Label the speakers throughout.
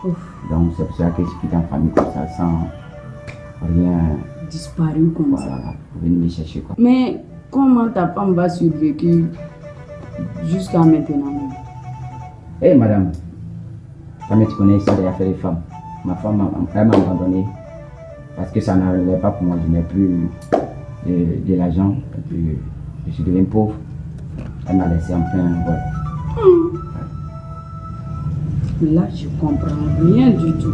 Speaker 1: Ouf.
Speaker 2: Donc c'est pour ça que je quitte en famille comme ça, sans rien.
Speaker 1: Disparu comme
Speaker 2: Voilà,
Speaker 1: ça.
Speaker 2: pour venir me chercher quoi.
Speaker 1: Mais comment ta femme va survécu jusqu'à maintenant?
Speaker 2: Eh madame, comme tu connais ça, il a fait les femmes. Ma femme elle m'a abandonné parce que ça n'arrivait pas pour moi. Je n'ai plus de l'argent. Je suis devenu pauvre. Elle m'a laissé en plein vol.
Speaker 1: Là, je comprends rien du tout.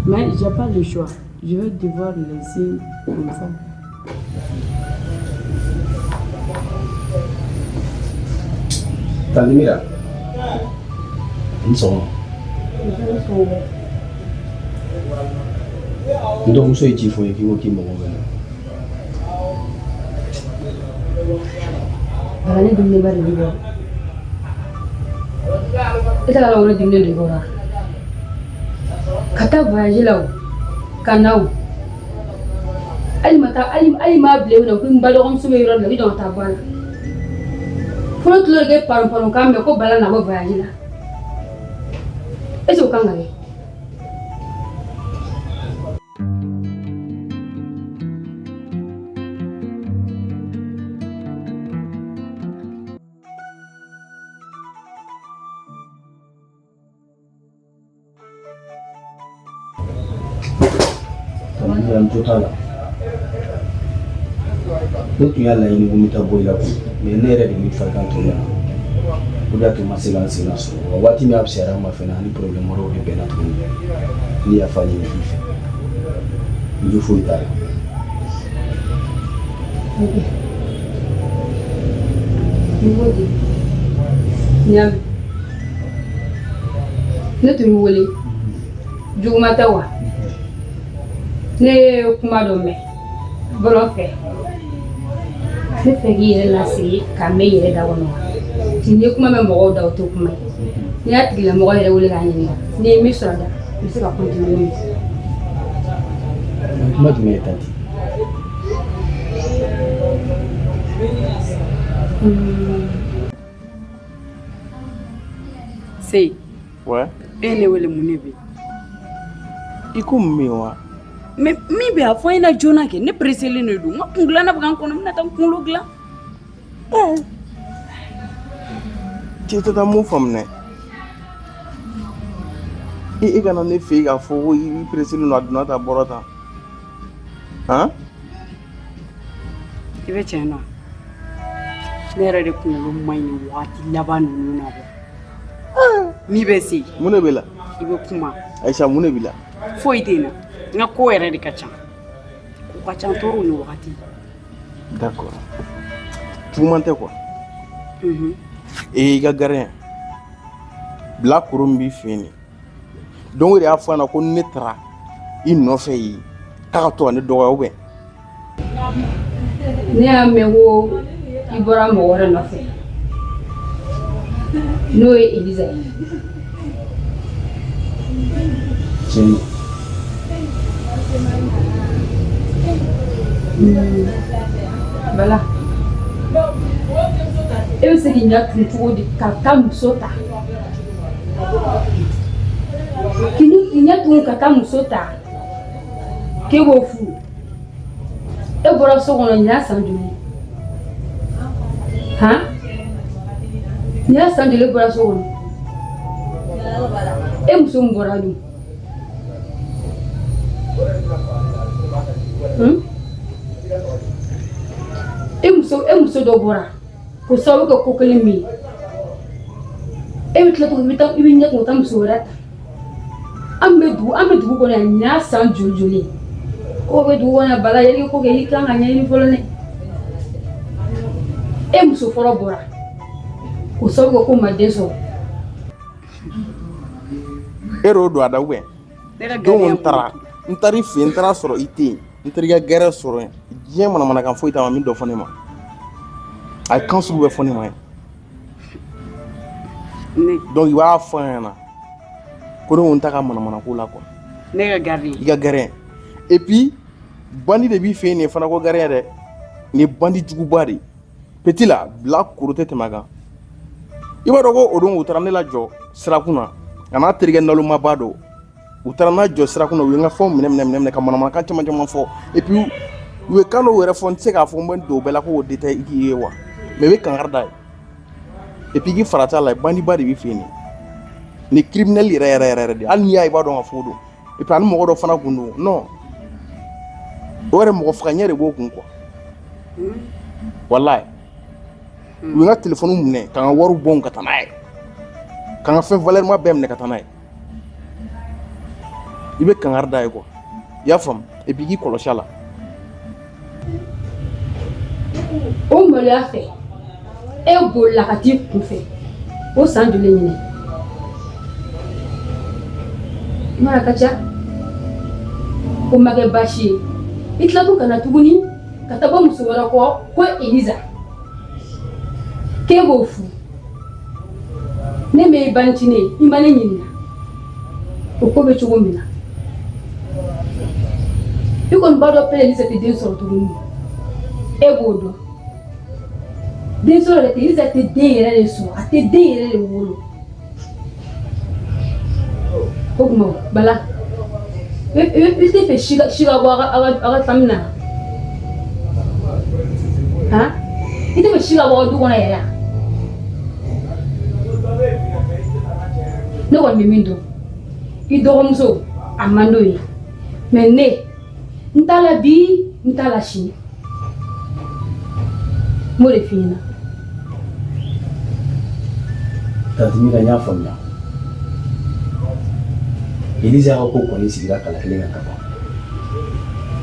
Speaker 1: Mais j'ai pas le choix. Je vais devoir laisser comme ça.
Speaker 3: Tandemira. Nsɔngɔ. N dɔgɔmuso ye ci fɔ n ye k'i ko k'i mago bɛ n na.
Speaker 4: Barani dumuni bari bi bɔ. I tɛ ka wolo dumuni de bɔra. Ka taa voyage la o, ka na o. Hali m'a bila yen nɔ ko n ba dɔgɔmuso bɛ yɔrɔ dɔ la i bɛ dɔn ka taa bɔ a la. Fɔlɔ tulo kɛ paron kan mɛn ko Bala na bɔ voyage la. Est-ce que o kan ka kɛ?
Speaker 3: Muso t'a la. Ne tun y'a laɲini ko n bɛ taa bɔ i la mais ne yɛrɛ de bɛ farigan to la. O de y'a to n ma se ka n sen sɔrɔ. Wa waati min a fisayara n ma fɛnɛ ani problème wɛrɛw de bɛnna tuguni. N'i y'a fɔ a ɲɛna i fɛ. Muso foyi t'a la.
Speaker 4: Ne tun bɛ wele juguman tɛ wa? Ne ye kuma dɔ mɛn bɔlɔn fɛ. Ne fɛ k'i yɛrɛ lasigi ka mɛn i yɛrɛ da kɔnɔ wa? N'i ye kuma mɛn mɔgɔw da o tɛ kuma ye. N'i y'a tigilamɔgɔ yɛrɛ wele k'a ɲininka n'i ye min sɔrɔ da i bɛ se ka continuer.
Speaker 3: Kuma jumɛn ye tanti?
Speaker 1: Sey.
Speaker 5: Ouais.
Speaker 1: E ne wele mun ne bɛ?
Speaker 5: I ko mun bɛ yen wa?
Speaker 1: Mais min bɛ a fɔ n ɲɛna joona kɛ ne presselen de don. N ka kun dilanna bɛ ka n kɔnɔ n bɛna taa n kunkolo dilan.
Speaker 5: Cɛ tɛ taa mun faamu dɛ. E kana ne fɛ yen k'a fɔ ko i presselen don a donna tan a bɔra tan. Han?
Speaker 1: I bɛ tiɲɛ dɔn. Ne yɛrɛ de kunkolo ma ɲi nin waati laban ninnu na bɔ. N'i bɛ se.
Speaker 5: Mun de bɛ la?
Speaker 1: I bɛ kuma.
Speaker 5: Ayisa mun de b'i la?
Speaker 1: Foyi tɛ n na. N ka ko yɛrɛ de ka ca. Ko ka ca tɔɔrɔ ni wagati.
Speaker 5: D'accord. Juguman tɛ quoi. I ka gardien bilakoro min b'i fɛ yen donc o de y'a fɔ an na ko ni ne taara i nɔfɛ yen k'a ka to ka ne dɔgɔya ou bien.
Speaker 4: Ne y'a mɛn ko i bɔra mɔgɔ wɛrɛ nɔfɛ n'o ye Eliza ye.
Speaker 3: Tiɲɛ.
Speaker 4: Bala. E bɛ se k'i ɲɛ tun cogo di ka taa muso ta? K'i ɲɛ tun ka taa muso ta k'e b'o furu. E bɔra so kɔnɔ nin y'a san joli? Han? Nin y'a san joli e bɔra so kɔnɔ? E muso min bɔra dun? E muso dɔ bɔra ko sababu kɛ ko kelen min ye. E bɛ tila tuguni i bɛ ɲɛ tuguni ka taa muso wɛrɛ ta. An bɛ dugu kɔnɔ yan nin y'a san joli? Ko bɛ dugu kɔnɔ yan Bala yɛrɛ ko kɛ i kan ka ɲɛɲini fɔlɔ dɛ. E muso fɔlɔ bɔra ko sababu kɛ ko ma den sɔrɔ.
Speaker 5: E y'o don a da ou bien? Don n taara i fɛ yen n taara sɔrɔ i tɛ yen n taara i ka gɛrɛ sɔrɔ yen diɲɛ manamanakan foyi t'a ma min dɔ fɔ ne ma a ye kan sugu bɛɛ fɔ ne ma yen donc i b'a fɔ an ɲɛna ko ne ko n ta ka manamanako la quoi.
Speaker 1: Ne ka gardien.
Speaker 5: I ka gardien et puis bandi de b'i fɛ yen nin fana ko gardien dɛ nin ye bandi juguba de petit la bilakoro tɛ tɛmɛ a kan i b'a dɔn ko o don u taara ne lajɔ sirakun na ana terikɛ nalomaba don u taara n'a jɔ sira kunna u ye n ka fɛnw minɛ ka manamanakan caman fɔ et puis u ye kan dɔw yɛrɛ fɔ n tɛ se k'a fɔ n bɛ don bɛɛ la k'o détail i k'i ye wa mais i bɛ kankari da ye et puis k'i farati la bandiba de b'i fɛ yen ni criminel yɛrɛ de hali n'i y'a ye i b'a dɔn ka fɔ o don et puis ani mɔgɔ dɔ fana kun don non o yɛrɛ mɔgɔ fagaɲɛ de b'o kun quoi wallahi u ye n ka téléphone minɛ ka n ka wariw bɔ ka taa n'a ye ka n ka fɛn valeur ma bɛɛ minɛ ka taa n'a ye i bɛ kankari da ye quoi i y'a faamu et puis k'i kɔlɔsi a la
Speaker 4: o maloya fɛ e bolila ka t'i kunfɛ o san joli ɲinɛ mara ka ca o ma kɛ baasi ye i tila tun kana tuguni ka taa bɔ muso wɛrɛ kɔ ko Eliza k'e b'o furu ne m'e bantine i ma ne ɲininka o ko bɛ cogo min na i kɔni b'a dɔn pere Eliza tɛ den sɔrɔ tuguni e b'o dɔn den sɔrɔ yɛrɛ tɛ Eliza tɛ den yɛrɛ de sɔrɔ a tɛ den yɛrɛ de wolo o tuma Bala i tɛ fɛ si ka bɔ a ka famille na han i tɛ fɛ si ka bɔ a ka du kɔnɔ yɛrɛ ne kɔni bɛ min dɔn i dɔgɔmuso a man d'o ye mais ne n t'a la bi n t'a la sini n b'o de f'i ɲɛna.
Speaker 3: Tanti Mira n y'a faamuya Eliza ka ko kɔni sigira kala kelen kan ka ban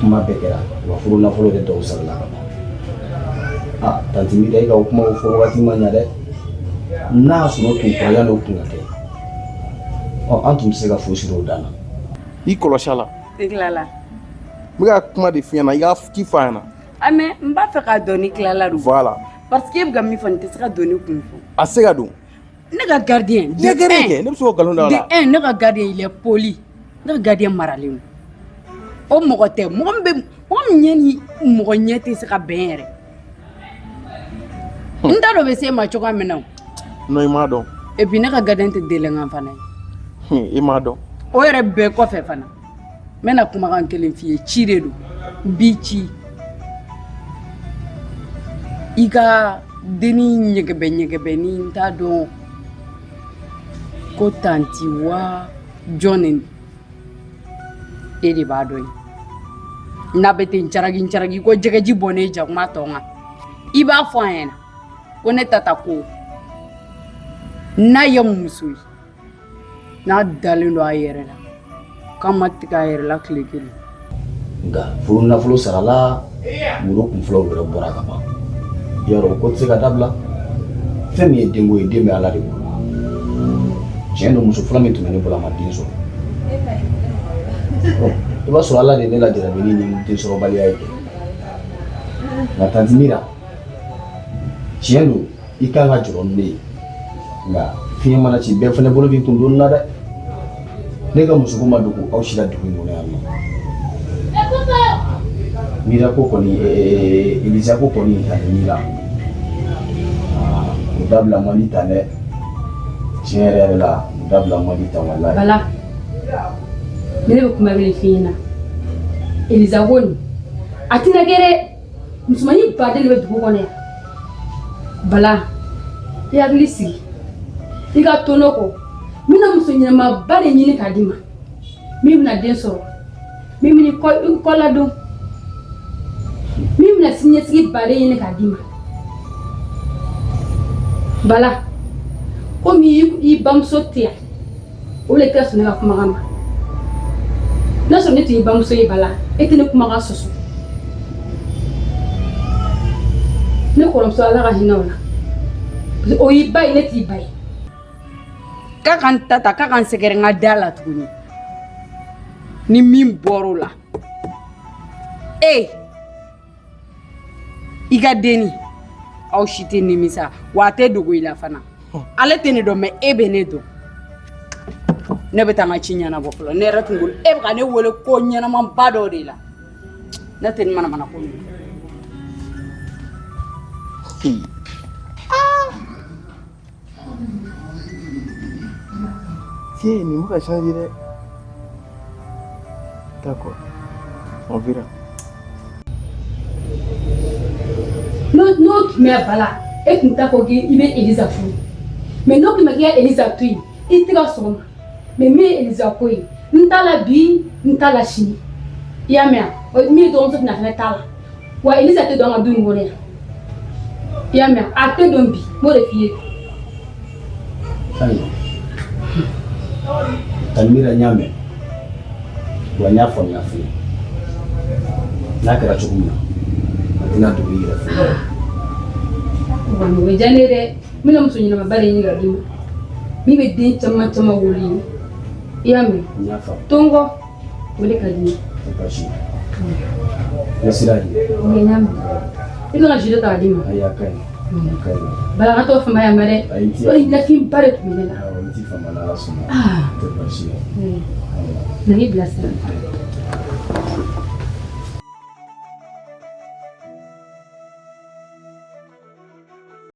Speaker 3: kuma bɛɛ kɛra wa furu nafolo de dɔw sarala ka ban Tanti Mira i ka o kuma fɔ wagati ma ɲa dɛ n'a sɔrɔ tun kɔrɔya n'o kun ka kɛ an tun tɛ se ka foyi sɔrɔ o dan na
Speaker 5: i kɔlɔsi a la
Speaker 1: I tilala
Speaker 5: n bɛ ka kuma de f'i ɲɛna i k'i fɔ a ɲɛna
Speaker 1: mais n b'a fɛ k'a dɔn ni tilala don
Speaker 5: voilà
Speaker 1: parce que e bɛ ka min fɔ nin tɛ se ka don ne kun fɔ
Speaker 5: a se ka don
Speaker 1: ne ka gardien
Speaker 5: ne gardien kɛ ne bɛ se k'o nkalon da la
Speaker 1: de ne ka gardien il est poli ne ka gardien maralen o mɔgɔ tɛ mɔgɔ min ɲɛ ni mɔgɔ ɲɛ tɛ se ka bɛn yɛrɛ n t'a dɔn bɛ se ma cogoya min na
Speaker 5: non i m'a dɔn
Speaker 1: et puis ne ka gardien tɛ délinquant fana ye
Speaker 5: i m'a dɔn
Speaker 1: o yɛrɛ bɛɛ kɔfɛ fana n bɛna kumakan kelen f'i ye ci de don bi ci i ka denni ɲɛgɛbɛ ni n t'a dɔn ko tanti wa jɔn e de b'a dɔn ye n'a bɛ ten caragi ko jɛgɛji bɔnnen jakuma tɔ kan i b'a fɔ a ɲɛna ko ne ta ko n'a ye muso ye n'a dalen don a yɛrɛ la k'a ma tigɛ a yɛrɛ la tile kelen
Speaker 3: nka furu nafolo sarala muru kun fɔlɔ yɛrɛ bɔra ka ban yɔrɔ ko tɛ se ka dabila fɛn min ye denko ye den bɛ Ala de bolo tiɲɛ don muso fɔlɔ min tun bɛ ne bolo a ma den sɔrɔ i b'a sɔrɔ Ala de ne lajarabi ni nin den sɔrɔbaliya ye kɛ nka Tanti Mira tiɲɛ don i kan ka jɔrɔ ni ne ye nka fiɲɛ mana ci bɛɛ fana bolo b'i kun donni na dɛ ne ka musoko ma dogo aw si la dugu in kɔnɔ yan nɔ Mira ko kɔni Eliza ko kɔni ani Mira o dabila man di tan dɛ tiɲɛ yɛrɛ la o dabila man di tan walayi
Speaker 4: Bala ne bɛ kuma bɛ f'i ɲɛna Eliza ko nin a tɛna kɛ dɛ musomanin baden de bɛ dugu kɔnɔ yan Bala i hakili sigi i ka to ne kɔ n bɛna muso ɲɛnama ba de ɲini k'a d'i ma min bɛna den sɔrɔ min bɛna kɔ ladon min bɛna siniɲɛsigi baden ɲini k'a d'i ma Bala komi i bamuso tɛ yan o de kɛra sɔn ne ka kumakan ma n'a sɔrɔ ne tun y'i bamuso ye Bala e tɛ ne kumakan sɔsɔ ne kɔrɔmuso Ala ka hinɛ o la parce que o y'i ba ye ne t'i ba ye k'a ka n ta ta k'a ka n sɛgɛrɛ n ka da la tuguni ni min bɔr'o la i ka denni aw si tɛ nimisa wa a tɛ dogo i la fana ale tɛ ne dɔn mais e bɛ ne dɔn ne bɛ taa n ka ci ɲɛnabɔ fɔlɔ ne yɛrɛ tun ko e bɛ ka ne wele ko ɲɛnamanba dɔ de la ne tɛ ni manamana ko min
Speaker 5: t'inquiète, ne va pas changer. D'accord. On verra.
Speaker 4: L'autre mère Bala, et que nous t'avons dit, il est Elisa Fou. Mais nous qui m'a dit Elisa Tui, il est très sombre. Mais Elisa Fouy, nous t'as la vie, nous t'as la chine. Il y a mère, mais donc tu n'as pas la. Ouais, Elisa te donne un peu de monnaie. Il y a mère, à te donner, moi les filles.
Speaker 3: Ayi. Tanmira nyame. Wa nyafo nyafi. Nakara chukuma. Atina tubigira fu.
Speaker 4: Wani we janere, mina musunyina mabare ni gadima. Mi be den chama wuli. Il y a mère.
Speaker 3: Nyafa.
Speaker 4: Tongo, wole kadini.
Speaker 3: Tapashi. Yasiraji.
Speaker 4: Oui, nyame. Il doit agir ta dima.
Speaker 3: Ayakai. Kai.
Speaker 4: Bala gato fama ya mare. Il a fait bare tu mena.
Speaker 3: Ah, on dit fama la suma.
Speaker 4: Ah.
Speaker 3: Tapashi.
Speaker 4: Nahi blasa.